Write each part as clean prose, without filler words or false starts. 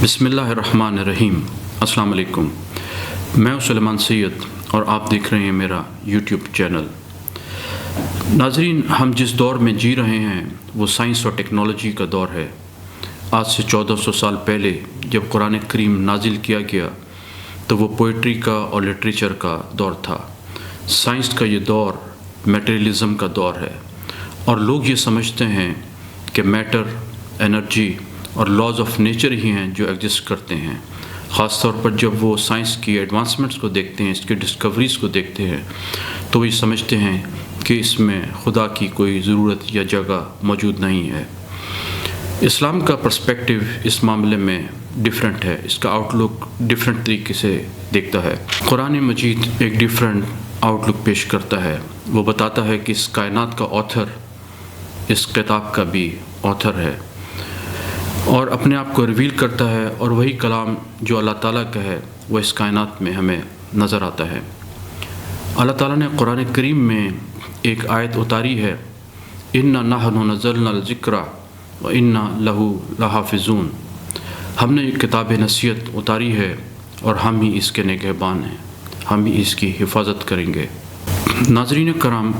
بسم اللہ الرحمن الرحیم۔ السلام علیکم، میں ہوں سلیمان سید اور آپ دیکھ رہے ہیں میرا یوٹیوب چینل۔ ناظرین، ہم جس دور میں جی رہے ہیں وہ سائنس اور ٹیکنالوجی کا دور ہے۔ آج سے 1400 سال پہلے جب قرآن کریم نازل کیا گیا تو وہ پوئٹری کا اور لٹریچر کا دور تھا۔ سائنس کا یہ دور میٹیریلزم کا دور ہے، اور لوگ یہ سمجھتے ہیں کہ میٹر، انرجی اور لاز آف نیچر ہی ہیں جو ایگزسٹ کرتے ہیں۔ خاص طور پر جب وہ سائنس کی ایڈوانسمنٹس کو دیکھتے ہیں، اس کی ڈسکوریز کو دیکھتے ہیں، تو وہ یہ سمجھتے ہیں کہ اس میں خدا کی کوئی ضرورت یا جگہ موجود نہیں ہے۔ اسلام کا پرسپیکٹیو اس معاملے میں ڈیفرنٹ ہے، اس کا آؤٹ لک ڈیفرنٹ طریقے سے دیکھتا ہے۔ قرآن مجید ایک ڈیفرنٹ آؤٹ لک پیش کرتا ہے۔ وہ بتاتا ہے کہ اس کائنات کا آتھر اس کتاب کا بھی آتھر ہے، اور اپنے آپ کو ریویل کرتا ہے، اور وہی کلام جو اللہ تعالیٰ کا ہے وہ اس کائنات میں ہمیں نظر آتا ہے۔ اللہ تعالیٰ نے قرآن کریم میں ایک آیت اتاری ہے، اِنَّا نَحْنُ نَزَّلْنَا الذِّکْرَ وَإِنَّا لَهُ لَحَافِظُونَ۔ ہم نے ایک کتاب نصیحت اتاری ہے اور ہم ہی اس کے نگہبان ہیں، ہم ہی اس کی حفاظت کریں گے۔ ناظرین کرام،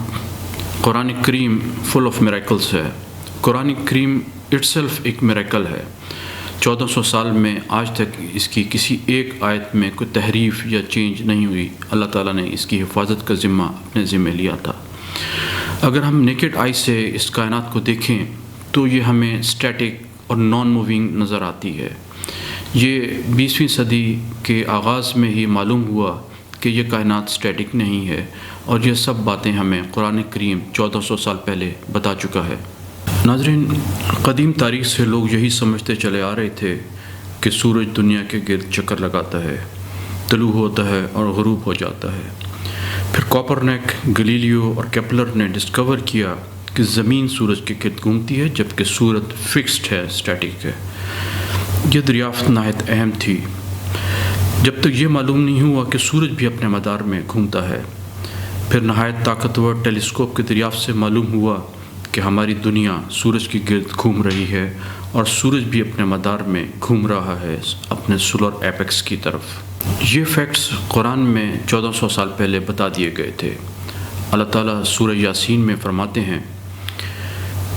قرآن کریم فل آف میریکلز ہے۔ قرآن کریم اٹ سیلف ایک میریکل ہے۔ 1400 سال میں آج تک اس کی کسی ایک آیت میں کوئی تحریف یا چینج نہیں ہوئی۔ اللہ تعالیٰ نے اس کی حفاظت کا ذمہ اپنے ذمہ لیا تھا۔ اگر ہم نیکڈ آئی سے اس کائنات کو دیکھیں تو یہ ہمیں اسٹیٹک اور نان موونگ نظر آتی ہے۔ یہ 20ویں صدی کے آغاز میں ہی معلوم ہوا کہ یہ کائنات اسٹیٹک نہیں ہے، اور یہ سب باتیں ہمیں قرآن کریم 1400 سال پہلے بتا چکا ہے۔ ناظرین، قدیم تاریخ سے لوگ یہی سمجھتے چلے آ رہے تھے کہ سورج دنیا کے گرد چکر لگاتا ہے، طلوع ہوتا ہے اور غروب ہو جاتا ہے۔ پھر کوپرنیک، گلیلیو اور کیپلر نے ڈسکور کیا کہ زمین سورج کے گرد گھومتی ہے، جبکہ سورج فکسڈ ہے، اسٹیٹک ہے۔ یہ دریافت نہایت اہم تھی جب تک یہ معلوم نہیں ہوا کہ سورج بھی اپنے مدار میں گھومتا ہے۔ پھر نہایت طاقتور ٹیلیسکوپ کی دریافت سے معلوم ہوا کہ ہماری دنیا سورج کی گرد گھوم رہی ہے، اور سورج بھی اپنے مدار میں گھوم رہا ہے اپنے سولر ایپیکس کی طرف۔ یہ فیکٹس قرآن میں 1400 سال پہلے بتا دیے گئے تھے۔ اللہ تعالیٰ سورہ یاسین میں فرماتے ہیں،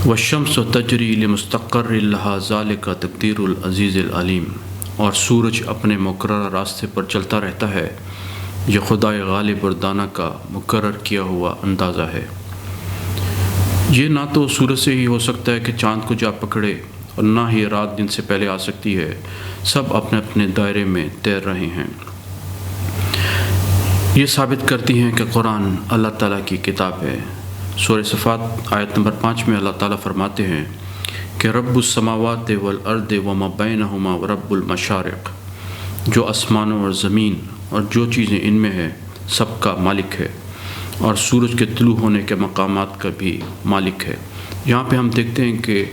وَالشَّمْسُ تَجْرِی لِمُسْتَقَرٍّ لَہَا ذَلِکَ تَقْدِیرُ الْعَزِیزِ الْعَلِیمِ۔ اور سورج اپنے مقررہ راستے پر چلتا رہتا ہے، یہ خدائے غالب اور دانا کا مقرر کیا ہوا اندازہ ہے۔ یہ نہ تو سورج سے ہی ہو سکتا ہے کہ چاند کو جا پکڑے، اور نہ ہی رات دن سے پہلے آ سکتی ہے۔ سب اپنے اپنے دائرے میں تیر رہے ہیں۔ یہ ثابت کرتی ہیں کہ قرآن اللہ تعالیٰ کی کتاب ہے۔ سورہ صفات آیت نمبر 5 میں اللہ تعالیٰ فرماتے ہیں کہ رب السماوات والارض وما بینہما ورب المشارق، جو آسمانوں اور زمین اور جو چیزیں ان میں ہے سب کا مالک ہے، اور سورج کے طلوع ہونے کے مقامات کا بھی مالک ہے۔ یہاں پہ ہم دیکھتے ہیں کہ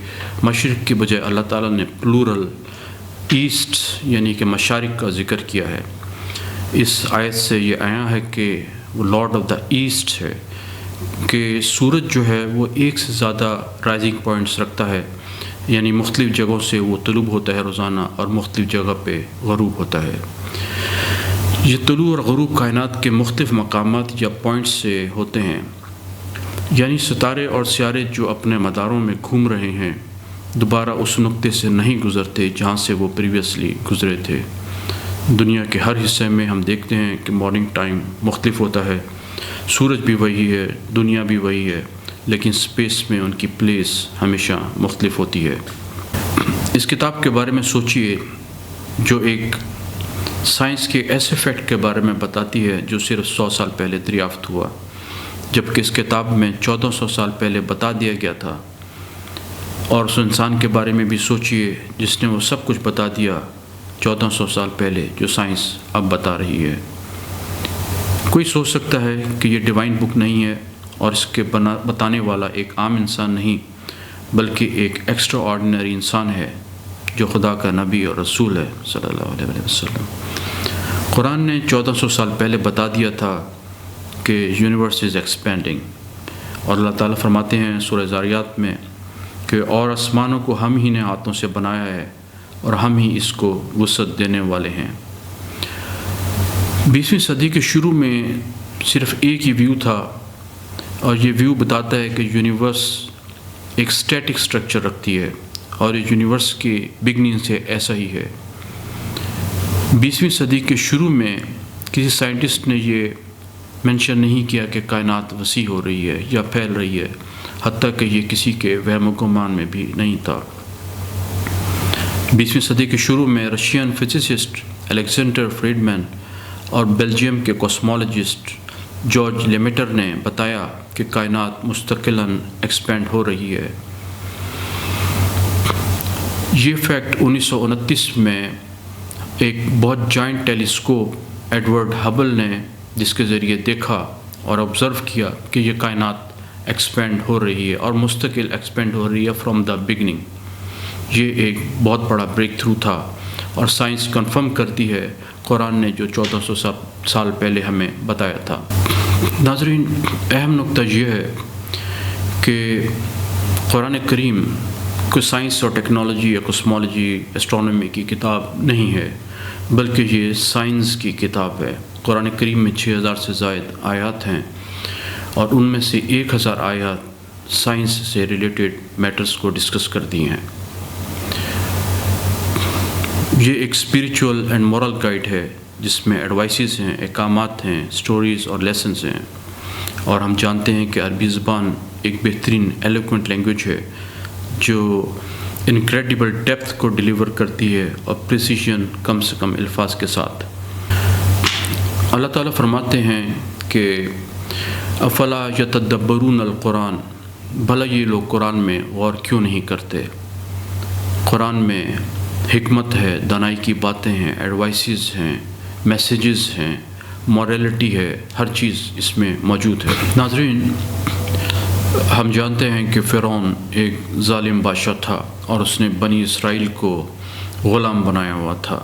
مشرق کی بجائے اللہ تعالیٰ نے پلورل ایسٹ یعنی کہ مشارق کا ذکر کیا ہے۔ اس آیت سے یہ آیا ہے کہ وہ لارڈ آف دا ایسٹ ہے، کہ سورج جو ہے وہ ایک سے زیادہ رائزنگ پوائنٹس رکھتا ہے، یعنی مختلف جگہوں سے وہ طلوع ہوتا ہے روزانہ، اور مختلف جگہ پہ غروب ہوتا ہے۔ یہ طلوع اور غروب کائنات کے مختلف مقامات یا پوائنٹس سے ہوتے ہیں، یعنی ستارے اور سیارے جو اپنے مداروں میں گھوم رہے ہیں دوبارہ اس نقطے سے نہیں گزرتے جہاں سے وہ پریویسلی گزرے تھے۔ دنیا کے ہر حصے میں ہم دیکھتے ہیں کہ مارننگ ٹائم مختلف ہوتا ہے، سورج بھی وہی ہے، دنیا بھی وہی ہے، لیکن سپیس میں ان کی پلیس ہمیشہ مختلف ہوتی ہے۔ اس کتاب کے بارے میں سوچئے جو ایک سائنس کے ایسے فیکٹ کے بارے میں بتاتی ہے جو صرف 100 سال پہلے دریافت ہوا، جبکہ اس کتاب میں 1400 سال پہلے بتا دیا گیا تھا۔ اور اس انسان کے بارے میں بھی سوچئے جس نے وہ سب کچھ بتا دیا 1400 سال پہلے جو سائنس اب بتا رہی ہے۔ کوئی سوچ سکتا ہے کہ یہ ڈیوائن بک نہیں ہے، اور اس کے بتانے والا ایک عام انسان نہیں بلکہ ایک ایکسٹرا آرڈینری انسان ہے جو خدا کا نبی اور رسول ہے صلی اللہ علیہ وسلم۔ قرآن نے 1400 سال پہلے بتا دیا تھا کہ یونیورس از ایکسپینڈنگ، اور اللہ تعالیٰ فرماتے ہیں سورہ زاریات میں کہ اور آسمانوں کو ہم ہی نے ہاتھوں سے بنایا ہے، اور ہم ہی اس کو وسعت دینے والے ہیں۔ 20ویں صدی کے شروع میں صرف ایک ہی ویو تھا، اور یہ ویو بتاتا ہے کہ یونیورس ایک اسٹیٹک سٹرکچر رکھتی ہے، اور یہ یونیورس کی بگننگ سے ایسا ہی ہے۔ 20ویں صدی کے شروع میں کسی سائنٹسٹ نے یہ مینشن نہیں کیا کہ کائنات وسیع ہو رہی ہے یا پھیل رہی ہے، حتیٰ کہ یہ کسی کے وہم و گمان میں بھی نہیں تھا۔ 20ویں صدی کے شروع میں رشین فزسسٹ الیگزینڈر فریڈمین اور بیلجیم کے کوسمولوجسٹ جارج لیمیٹر نے بتایا کہ کائنات مستقلاً ایکسپینڈ ہو رہی ہے۔ یہ فیکٹ 1929 میں ایک بہت جائنٹ ٹیلیسکوپ ایڈورڈ ہبل نے جس کے ذریعے دیکھا اور آبزرو کیا کہ یہ کائنات ایکسپینڈ ہو رہی ہے اور مستقل ایکسپینڈ ہو رہی ہے فرام دا بگننگ۔ یہ ایک بہت بڑا بریک تھرو تھا، اور سائنس کنفرم کرتی ہے قرآن نے جو 1400 سال پہلے ہمیں بتایا تھا۔ ناظرین، اہم نقطہ یہ ہے کہ قرآن کریم کوئی سائنس اور ٹیکنالوجی یا کوسمولوجی اسٹرانومی کی کتاب نہیں ہے، بلکہ یہ سائنس کی کتاب ہے۔ قرآن کریم میں 6000 سے زائد آیات ہیں، اور ان میں سے 1000 آیات سائنس سے ریلیٹڈ میٹرز کو ڈسکس کرتی ہیں۔ یہ ایک اسپریچول اینڈ مورل گائیڈ ہے جس میں ایڈوائسز ہیں، احکامات ہیں، سٹوریز اور لیسنز ہیں، اور ہم جانتے ہیں کہ عربی زبان ایک بہترین ایلوکوینٹ لینگویج ہے جو انکریڈیبل ڈیپتھ کو ڈیلیور کرتی ہے اور پریسیشن کم سے کم الفاظ کے ساتھ۔ اللہ تعالیٰ فرماتے ہیں کہ افلا یتدبرون القرآن، بھلا یہ لوگ قرآن میں غور کیوں نہیں کرتے؟ قرآن میں حکمت ہے، دانائی کی باتیں ہیں، ایڈوائسز ہیں، میسیجز ہیں، موریلٹی ہے، ہر چیز اس میں موجود ہے۔ ناظرین، ہم جانتے ہیں کہ فرعون ایک ظالم بادشاہ تھا، اور اس نے بنی اسرائیل کو غلام بنایا ہوا تھا۔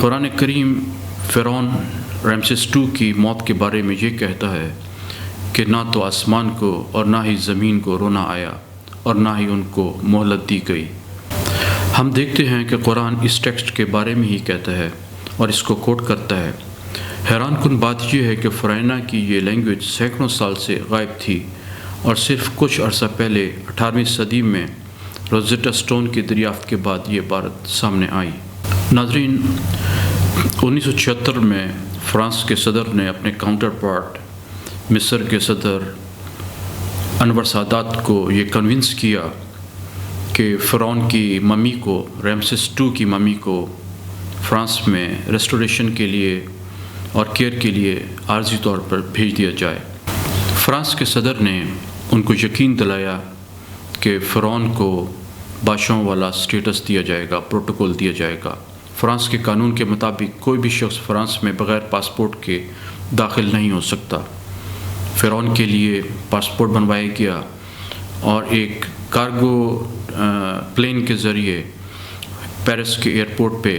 قرآن کریم فرعون رمسیس II کی موت کے بارے میں یہ کہتا ہے کہ نہ تو آسمان کو اور نہ ہی زمین کو رونا آیا، اور نہ ہی ان کو مہلت دی گئی۔ ہم دیکھتے ہیں کہ قرآن اس ٹیکسٹ کے بارے میں ہی کہتا ہے اور اس کو کوٹ کرتا ہے۔ حیران کن بات یہ ہے کہ فرعونیہ کی یہ لینگویج سینکڑوں سال سے غائب تھی، اور صرف کچھ عرصہ پہلے 18ویں صدی میں روزیٹا سٹون کی دریافت کے بعد یہ عبارت سامنے آئی۔ ناظرین، 1976 میں فرانس کے صدر نے اپنے کاؤنٹر پارٹ مصر کے صدر انور سادات کو یہ کنونس کیا کہ فرعون کی ممی کو، رمسیس II کی ممی کو فرانس میں ریسٹوریشن کے لیے اور کیئر کے لیے عارضی طور پر بھیج دیا جائے۔ فرانس کے صدر نے ان کو یقین دلایا کہ فرعون کو بادشاہوں والا سٹیٹس دیا جائے گا، پروٹوکول دیا جائے گا۔ فرانس کے قانون کے مطابق کوئی بھی شخص فرانس میں بغیر پاسپورٹ کے داخل نہیں ہو سکتا۔ فرعون کے لیے پاسپورٹ بنوایا گیا، اور ایک کارگو پلین کے ذریعے پیرس کے ایئرپورٹ پہ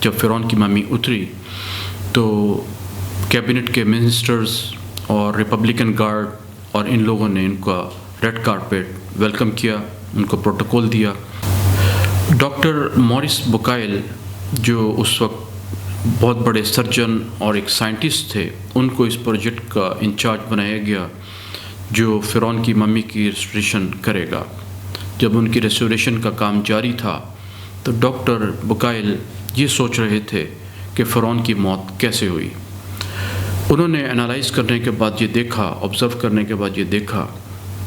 جب فرعون کی ممی اتری تو کیبنٹ کے منسٹرز اور ریپبلکن گارڈ اور ان لوگوں نے ان کا ریڈ کارپیٹ ویلکم کیا، ان کو پروٹوکول دیا۔ ڈاکٹر موریس بوکائل جو اس وقت بہت بڑے سرجن اور ایک سائنٹسٹ تھے، ان کو اس پروجیکٹ کا انچارج بنایا گیا جو فرعون کی ممی کی ریسٹوریشن کرے گا۔ جب ان کی ریسٹوریشن کا کام جاری تھا تو ڈاکٹر بوکائل یہ سوچ رہے تھے کہ فرعون کی موت کیسے ہوئی۔ انہوں نے انالائز کرنے کے بعد یہ دیکھا، آبزرو کرنے کے بعد یہ دیکھا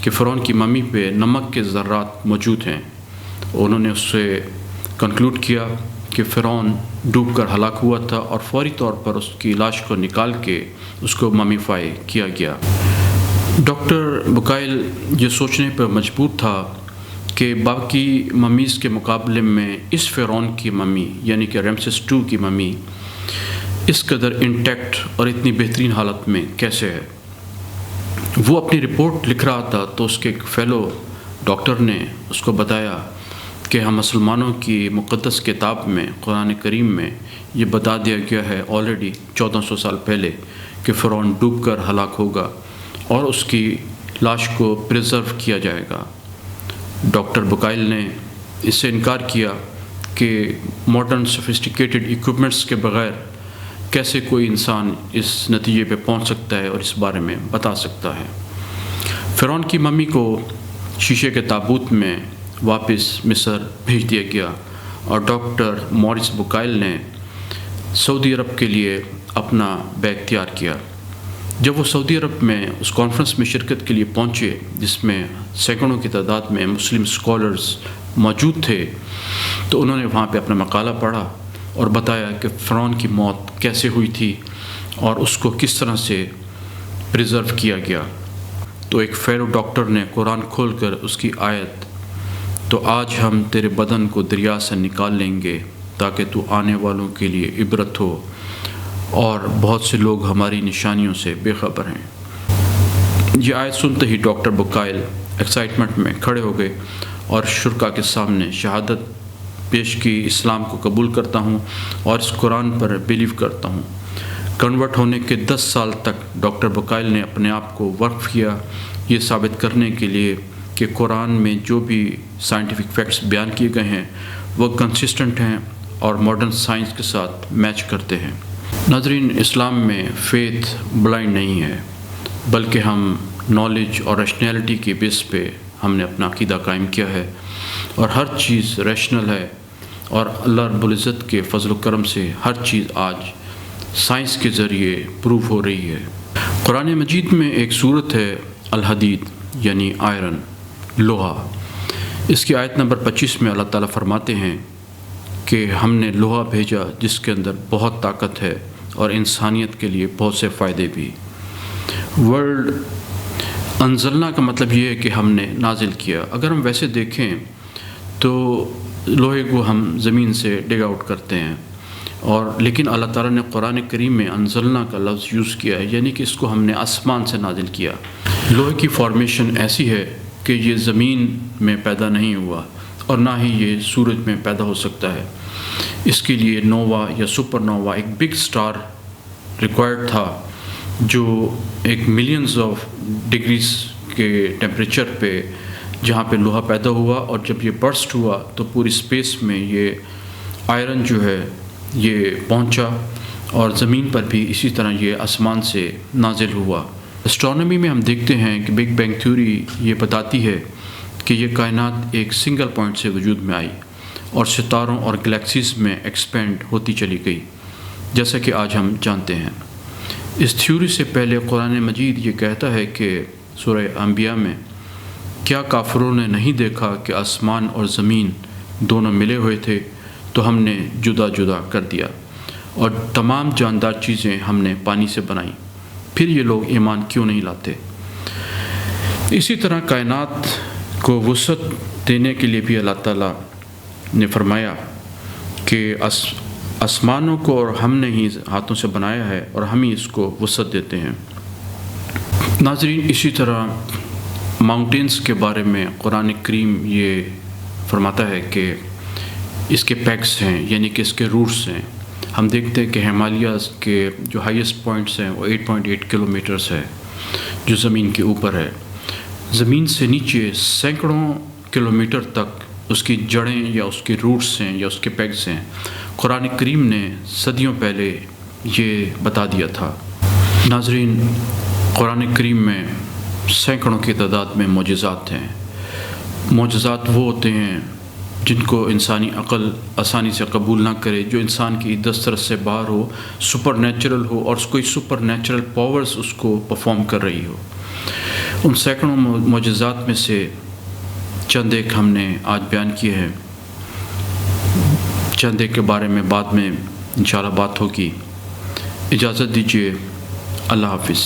کہ فرعون کی ممی پہ نمک کے ذرات موجود ہیں۔ انہوں نے اس سے کنکلوڈ کیا کہ فرعون ڈوب کر ہلاک ہوا تھا، اور فوری طور پر اس کی لاش کو نکال کے اس کو ممیفائی کیا گیا۔ ڈاکٹر بوکائل یہ سوچنے پر مجبور تھا کہ باقی ممیز کے مقابلے میں اس فرعون کی ممی یعنی کہ رمسیس II کی ممی اس قدر انٹیکٹ اور اتنی بہترین حالت میں کیسے ہے۔ وہ اپنی رپورٹ لکھ رہا تھا تو اس کے ایک فیلو ڈاکٹر نے اس کو بتایا کہ ہم مسلمانوں کی مقدس کتاب میں، قرآن کریم میں یہ بتا دیا گیا ہے آلریڈی 1400 سال پہلے کہ فرعون ڈوب کر ہلاک ہوگا اور اس کی لاش کو پریزرو کیا جائے گا۔ ڈاکٹر بوکائل نے اس سے انکار کیا کہ ماڈرن سوفسٹیکیٹڈ ایکوپمنٹس کے بغیر کیسے کوئی انسان اس نتیجے پہ پہنچ سکتا ہے اور اس بارے میں بتا سکتا ہے۔ فرعون کی ممی کو شیشے کے تابوت میں واپس مصر بھیج دیا گیا اور ڈاکٹر مورس بکائل نے سعودی عرب کے لیے اپنا بیگ تیار کیا۔ جب وہ سعودی عرب میں اس کانفرنس میں شرکت کے لیے پہنچے جس میں سینکڑوں کی تعداد میں مسلم اسکالرز موجود تھے، تو انہوں نے وہاں پہ اپنا مقالہ پڑھا اور بتایا کہ فرعون کی موت کیسے ہوئی تھی اور اس کو کس طرح سے پریزرو کیا گیا۔ تو ایک فیرو ڈاکٹر نے قرآن کھول کر اس کی آیت، تو آج ہم تیرے بدن کو دریا سے نکال لیں گے تاکہ تو آنے والوں کے لیے عبرت ہو، اور بہت سے لوگ ہماری نشانیوں سے بے خبر ہیں۔ یہ آیت سنتے ہی ڈاکٹر بکائل ایکسائٹمنٹ میں کھڑے ہو گئے اور شرکاء کے سامنے شہادت پیش کی، اسلام کو قبول کرتا ہوں اور اس قرآن پر بلیو کرتا ہوں۔ کنورٹ ہونے کے 10 سال تک ڈاکٹر بکائل نے اپنے آپ کو وقف کیا یہ ثابت کرنے کے لیے کہ قرآن میں جو بھی سائنٹیفک فیکٹس بیان کیے گئے ہیں وہ کنسسٹنٹ ہیں اور ماڈرن سائنس کے ساتھ میچ کرتے ہیں۔ ناظرین، اسلام میں فیتھ بلائنڈ نہیں ہے، بلکہ ہم نالج اور ریشنیلٹی کی بیس پہ ہم نے اپنا عقیدہ قائم کیا ہے، اور ہر چیز ریشنل ہے، اور اللہ رب العزت کے فضل و کرم سے ہر چیز آج سائنس کے ذریعے پروف ہو رہی ہے۔ قرآن مجید میں ایک صورت ہے الحدید یعنی آئرن، لوہا۔ اس کی آیت نمبر 25 میں اللہ تعالیٰ فرماتے ہیں کہ ہم نے لوہا بھیجا جس کے اندر بہت طاقت ہے اور انسانیت کے لیے بہت سے فائدے بھی۔ ورڈ انزلنا کا مطلب یہ ہے کہ ہم نے نازل کیا۔ اگر ہم ویسے دیکھیں تو لوہے کو ہم زمین سے ڈگ آؤٹ کرتے ہیں، لیکن اللہ تعالیٰ نے قرآن کریم میں انزلنا کا لفظ یوز کیا ہے، یعنی کہ اس کو ہم نے آسمان سے نازل کیا۔ لوہے کی فارمیشن ایسی ہے کہ یہ زمین میں پیدا نہیں ہوا اور نہ ہی یہ سورج میں پیدا ہو سکتا ہے۔ اس کے لیے نووا یا سپر نووا ایک بگ سٹار ریکوائرڈ تھا جو ایک ملینز آف ڈگریز کے ٹیمپریچر پہ جہاں پہ لوہا پیدا ہوا، اور جب یہ برسٹ ہوا تو پوری اسپیس میں یہ آئرن جو ہے یہ پہنچا، اور زمین پر بھی اسی طرح یہ آسمان سے نازل ہوا۔ اسٹرانومی میں ہم دیکھتے ہیں کہ بگ بینگ تھیوری یہ بتاتی ہے کہ یہ کائنات ایک سنگل پوائنٹ سے وجود میں آئی اور ستاروں اور گلیکسیز میں ایکسپینڈ ہوتی چلی گئی، جیسا کہ آج ہم جانتے ہیں۔ اس تھیوری سے پہلے قرآن مجید یہ کہتا ہے کہ سورہ انبیاء میں، کیا کافروں نے نہیں دیکھا کہ آسمان اور زمین دونوں ملے ہوئے تھے تو ہم نے جدا جدا کر دیا، اور تمام جاندار چیزیں ہم نے پانی سے بنائیں، پھر یہ لوگ ایمان کیوں نہیں لاتے؟ اسی طرح کائنات کو وسعت دینے کے لیے بھی اللہ تعالیٰ نے فرمایا کہ آسمانوں کو اور ہم نے ہی ہاتھوں سے بنایا ہے اور ہم ہی اس کو وسعت دیتے ہیں۔ ناظرین، اسی طرح ماؤنٹینز کے بارے میں قرآن کریم یہ فرماتا ہے کہ اس کے پیکس ہیں، یعنی کہ اس کے روٹس ہیں۔ ہم دیکھتے ہیں کہ ہمالیاز کے جو ہائیسٹ پوائنٹس ہیں وہ 8.8 کلومیٹرز ہے جو زمین کے اوپر ہے۔ زمین سے نیچے سینکڑوں کلومیٹر تک اس کی جڑیں یا اس کے روٹس ہیں یا اس کے پیکس ہیں۔ قرآن کریم نے صدیوں پہلے یہ بتا دیا تھا۔ ناظرین، قرآن کریم میں سینکڑوں کی تعداد میں معجزات ہیں۔ معجزات وہ ہوتے ہیں جن کو انسانی عقل آسانی سے قبول نہ کرے، جو انسان کی دسترس سے باہر ہو، سپر نیچرل ہو، اور کوئی سپر نیچرل پاورز اس کو پرفارم کر رہی ہو۔ ان سینکڑوں معجزات میں سے چند ایک ہم نے آج بیان کیے ہیں، چند ایک کے بارے میں بعد میں انشاءاللہ بات ہوگی۔ اجازت دیجیے، اللہ حافظ۔